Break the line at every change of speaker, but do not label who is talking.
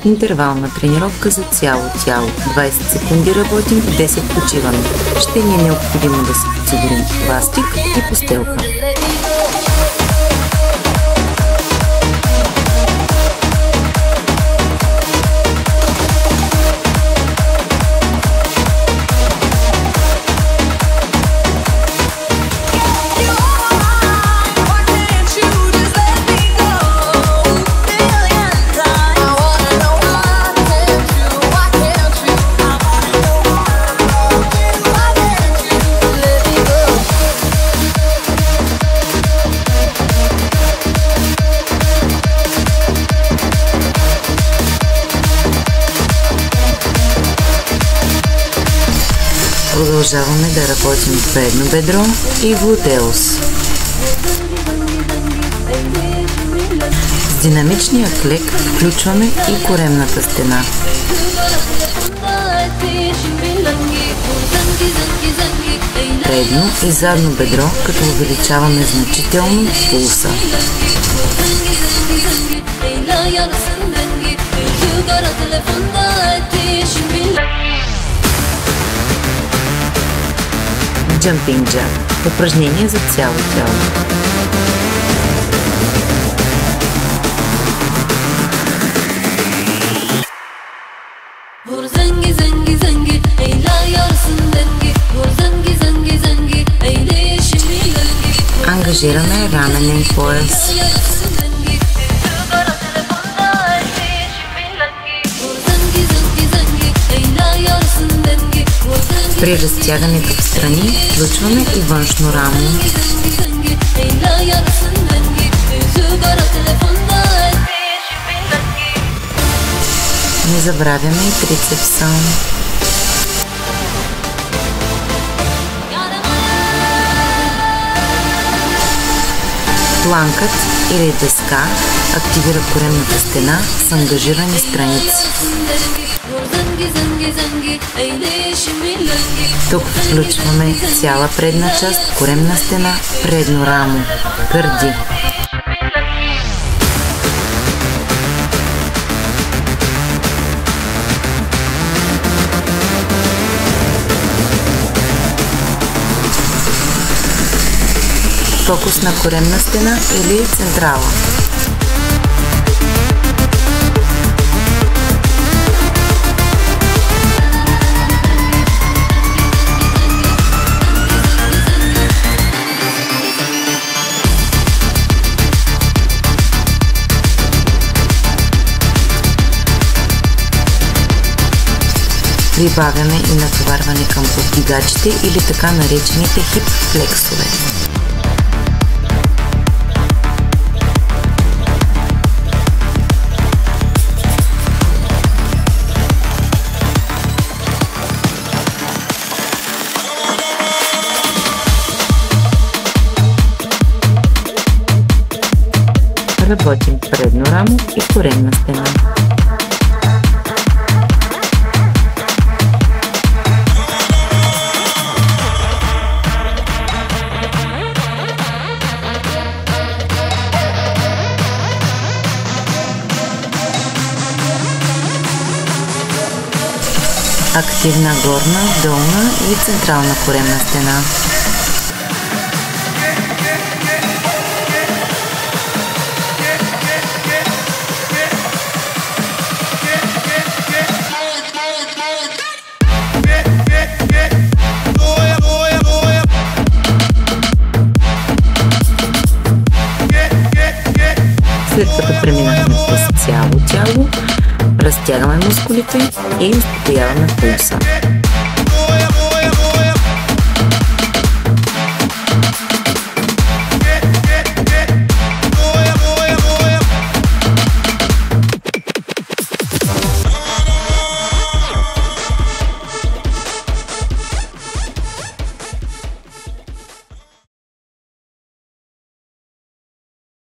Интервална тренировка за цяло тяло. 20 секунди работим, 10 почиваме. Ще ни е необходимо да си подсигурим пластик и постелка. Продължаваме да работим предно бедро и глутеус. С динамичния клек включваме и коремната стена. Предно и задно бедро, като увеличаваме значително пулса. Jumping jack. Упражнение за цяло тяло. Ангажираме раменен пояс. При разтягането в страни включваме и външно рамо. Не забравяме и трицепса. Планкът или дъска активира коремната стена с ангажирани страници. Тук включваме цяла предна част, коремна стена, предно рамо, гърди. Фокус на коремна стена или централа. Прибавяме и натоварване към повдигачите или така наречените хип флексове. Работим предно рамо и коремна стена. Активна горна, долна и централна коремна стена. След като преминахме през цяло тяло, разтягаме мускулите и успокояваме пулса.